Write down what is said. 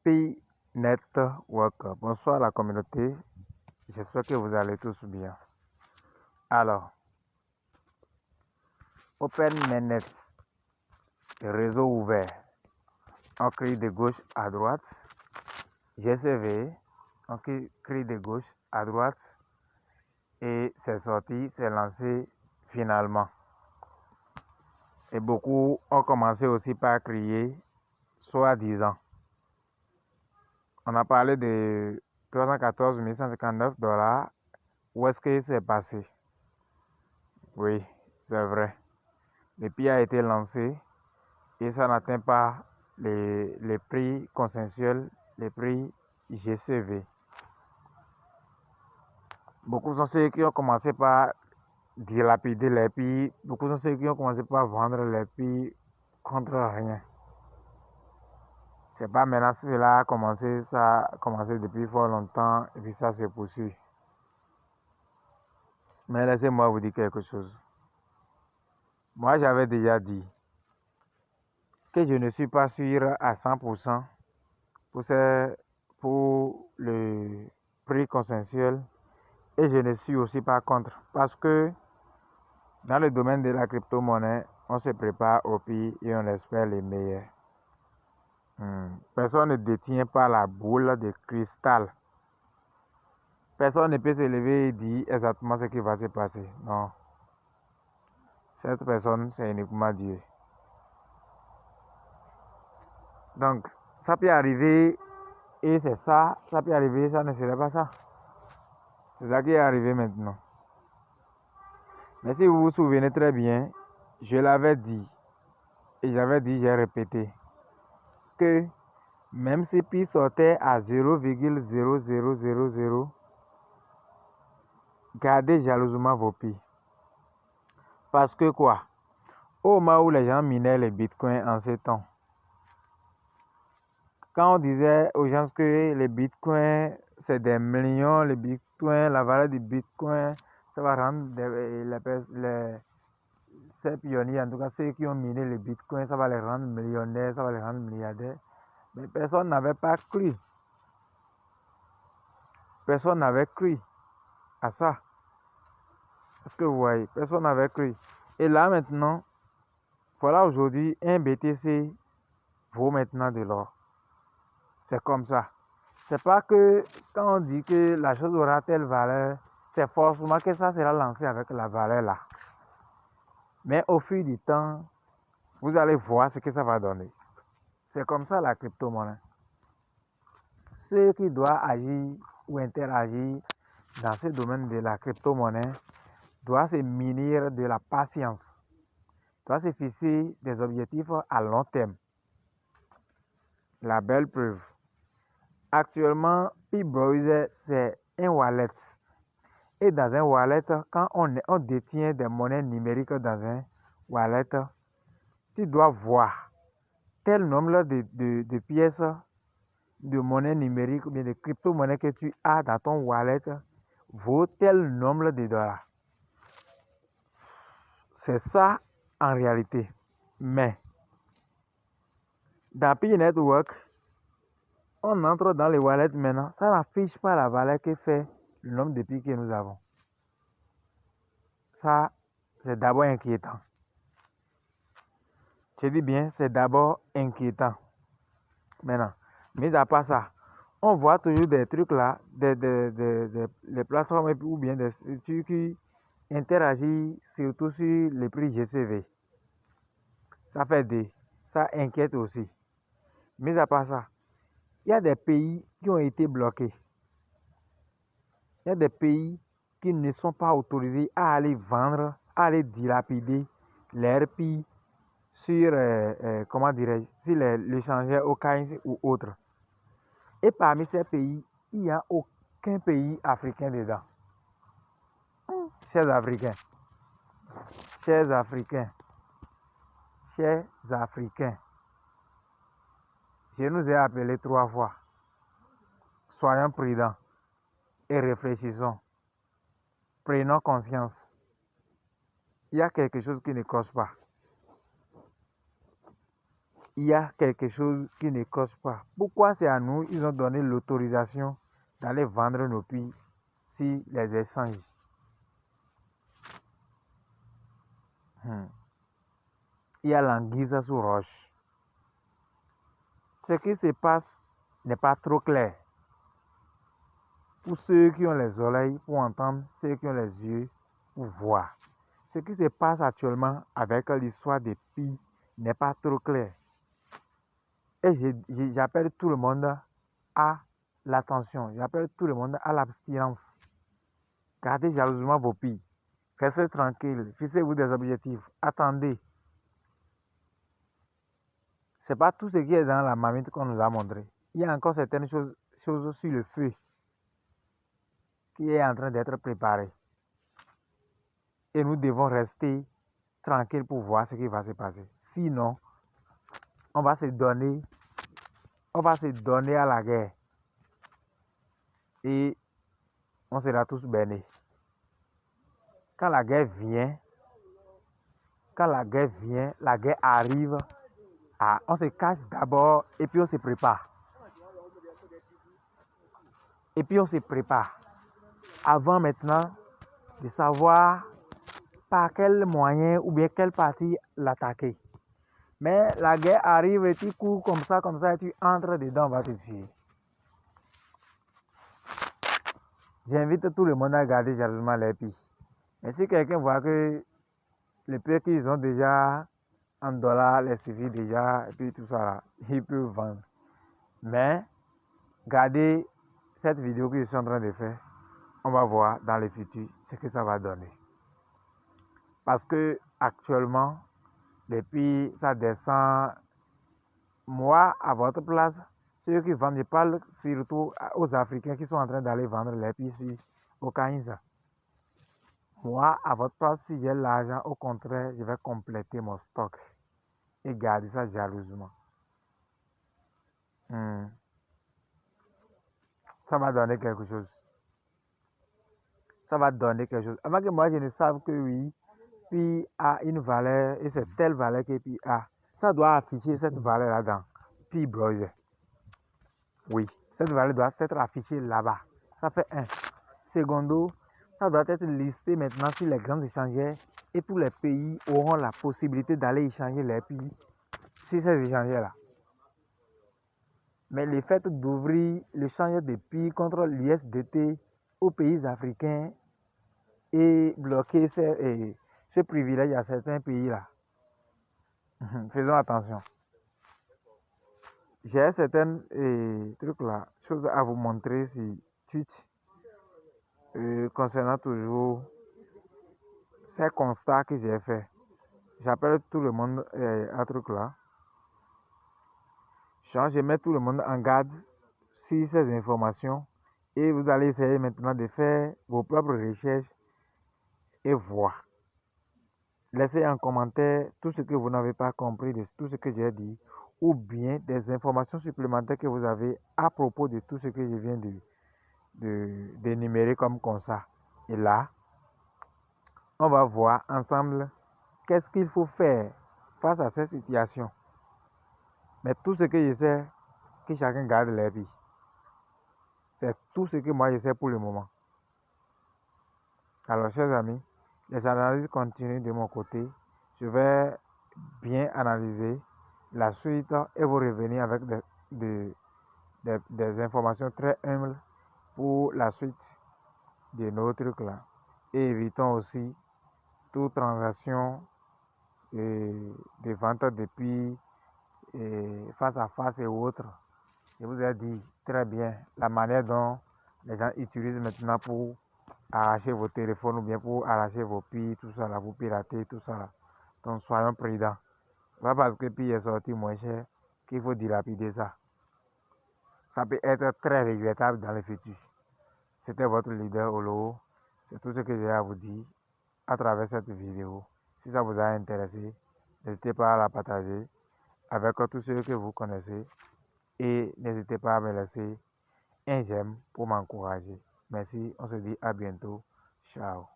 Happy Network. Bonsoir la communauté. J'espère que vous allez tous bien. Alors, OpenMainet, réseau ouvert. On clique de gauche à droite. GCV, on clique de gauche à droite. Et c'est sorti, c'est lancé finalement. Et beaucoup ont commencé aussi par crier, soi-disant. On a parlé de 314 159 $. Où est-ce que c'est passé? Oui, c'est vrai. Le prix a été lancé et ça n'atteint pas les prix consensuels, les prix GCV. Beaucoup sont ceux qui ont commencé par dilapider les prix. Beaucoup sont ceux qui ont commencé par vendre les prix contre rien. C'est pas maintenant, cela a commencé, ça a commencé depuis fort longtemps et puis ça se poursuit. Mais laissez-moi vous dire quelque chose. Moi, j'avais déjà dit que je ne suis pas sûr à 100% pour le prix consensuel et je ne suis aussi pas contre parce que dans le domaine de la crypto-monnaie, on se prépare au pire et on espère les meilleurs. Personne ne détient pas la boule de cristal. Personne ne peut se lever et dire exactement ce qui va se passer. Non. Cette personne, c'est uniquement Dieu. Donc, ça peut arriver et c'est ça. Ça peut arriver, ça ne serait pas ça. C'est ça qui est arrivé maintenant. Mais si vous vous souvenez très bien, je l'avais dit, et j'avais dit, j'ai répété, que même si pi sortait à 0,0000, gardez jalousement vos pi. Parce que quoi? Au moment où les gens minaient les bitcoins en ces temps, quand on disait aux gens que les bitcoins, c'est des millions, les bitcoins, la valeur du bitcoin, ça va rendre ces pionniers, en tout cas ceux qui ont miné les bitcoins, ça va les rendre millionnaires, ça va les rendre milliardaires. Mais personne n'avait pas cru. Personne n'avait cru à ça. Est-ce que vous voyez? Personne n'avait cru. Et là maintenant, voilà aujourd'hui, un BTC vaut maintenant de l'or. C'est comme ça. C'est pas que quand on dit que la chose aura telle valeur, c'est forcément que ça sera lancé avec la valeur là. Mais au fil du temps, vous allez voir ce que ça va donner. C'est comme ça la crypto-monnaie. Ceux qui doivent agir ou interagir dans ce domaine de la crypto-monnaie doivent se munir de la patience, doivent se fixer des objectifs à long terme. La belle preuve. Actuellement, P-Browser, c'est un wallet. Et dans un wallet, quand on détient des monnaies numériques dans un wallet, tu dois voir tel nombre de pièces de monnaie numérique ou bien de crypto-monnaie que tu as dans ton wallet vaut tel nombre de dollars. C'est ça en réalité. Mais dans Pi Network, on entre dans les wallets maintenant, ça n'affiche pas la valeur que fait le nombre de pi que nous avons. Ça, c'est d'abord inquiétant. Je dis bien, c'est d'abord inquiétant. Maintenant, mis à part ça, on voit toujours des trucs là, des plateformes ou bien des trucs qui interagissent surtout sur les prix GCV. Ça inquiète aussi. Mis à part ça, il y a des pays qui ont été bloqués. Il y a des pays qui ne sont pas autorisés à aller vendre, à aller dilapider leurs prix sur, comment dirais-je, sur l'échangeur Okaïns ou autre. Et parmi ces pays, il n'y a aucun pays africain dedans. Chers Africains, chers Africains, chers Africains, je nous ai appelés 3 fois. Soyons prudents et réfléchissons. Prenons conscience. Il y a quelque chose qui ne cloche pas. il y a quelque chose qui ne cloche pas. Pourquoi c'est à nous, ils ont donné l'autorisation d'aller vendre nos pies si les échanges? Il y a l'anguille sous roche. Ce qui se passe n'est pas trop clair. Pour ceux qui ont les oreilles pour entendre, ceux qui ont les yeux pour voir. Ce qui se passe actuellement avec l'histoire des pies n'est pas trop clair. Et j'appelle tout le monde à l'attention. J'appelle tout le monde à l'abstinence. Gardez jalousement vos pies. Restez tranquille. Fixez-vous des objectifs. Attendez. Ce n'est pas tout ce qui est dans la marmite qu'on nous a montré. Il y a encore certaines choses sur le feu qui est en train d'être préparé. Et nous devons rester tranquilles pour voir ce qui va se passer. Sinon, on va se donner à la guerre. Et on sera tous bénis. Quand la guerre vient, la guerre arrive, on se cache d'abord et puis on se prépare. Avant maintenant de savoir par quel moyen ou bien quelle partie l'attaquer. Mais la guerre arrive et tu cours comme ça et tu entres dedans, on va te tuer. J'invite tout le monde à garder jalousement les pies. Mais si quelqu'un voit que les pieds qu'ils ont déjà en dollars les suffit déjà, et puis tout ça là, il peut vendre. Mais gardez cette vidéo que je suis en train de faire. On va voir dans le futur ce que ça va donner. Parce que actuellement, depuis ça descend, moi, à votre place, ceux qui vendent, je parle surtout aux Africains qui sont en train d'aller vendre les pieds au Kainza. Moi, à votre place, si j'ai l'argent, au contraire, je vais compléter mon stock et garder ça jalousement. Ça va donner quelque chose. Avant que moi, je ne sache que oui, puis a une valeur et c'est telle valeur que puis a. Ça doit afficher cette valeur là-dedans. Puis browser. Oui, cette valeur doit être affichée là-bas. Ça fait un. Secondo, ça doit être listé maintenant sur les grands échangeurs et tous les pays auront la possibilité d'aller échanger les pays sur ces échangeurs-là. Mais le fait d'ouvrir l'échange de pays contre l'USDT aux pays africains et bloquer ce privilège à certains pays-là. Faisons attention. J'ai certaines choses à vous montrer sur Twitch concernant toujours ces constats que j'ai faits. J'appelle tout le monde à truc là. Je mets tout le monde en garde sur ces informations et vous allez essayer maintenant de faire vos propres recherches et voir. Laissez en commentaire tout ce que vous n'avez pas compris de tout ce que j'ai dit ou bien des informations supplémentaires que vous avez à propos de tout ce que je viens d'énumérer comme constat. Et là, on va voir ensemble qu'est-ce qu'il faut faire face à cette situation. Mais tout ce que je sais, que chacun garde les vies. C'est tout ce que moi je sais pour le moment. Alors, chers amis, les analyses continuent de mon côté. Je vais bien analyser la suite et vous revenir avec des informations très humbles pour la suite de nos trucs là. Et évitons aussi toute transaction de vente depuis face à face et autres. Je vous ai dit très bien la manière dont les gens utilisent maintenant pour arracher vos téléphones ou bien pour arracher vos piles, tout ça là, vous pirater, tout ça là. Donc soyons prudents. Pas parce que puis est sorti moins cher qu'il faut dilapider ça. Ça peut être très regrettable dans le futur. C'était votre leader Olo. C'est tout ce que j'ai à vous dire à travers cette vidéo. Si ça vous a intéressé, n'hésitez pas à la partager avec tous ceux que vous connaissez et n'hésitez pas à me laisser un j'aime pour m'encourager. Merci, on se dit à bientôt. Ciao.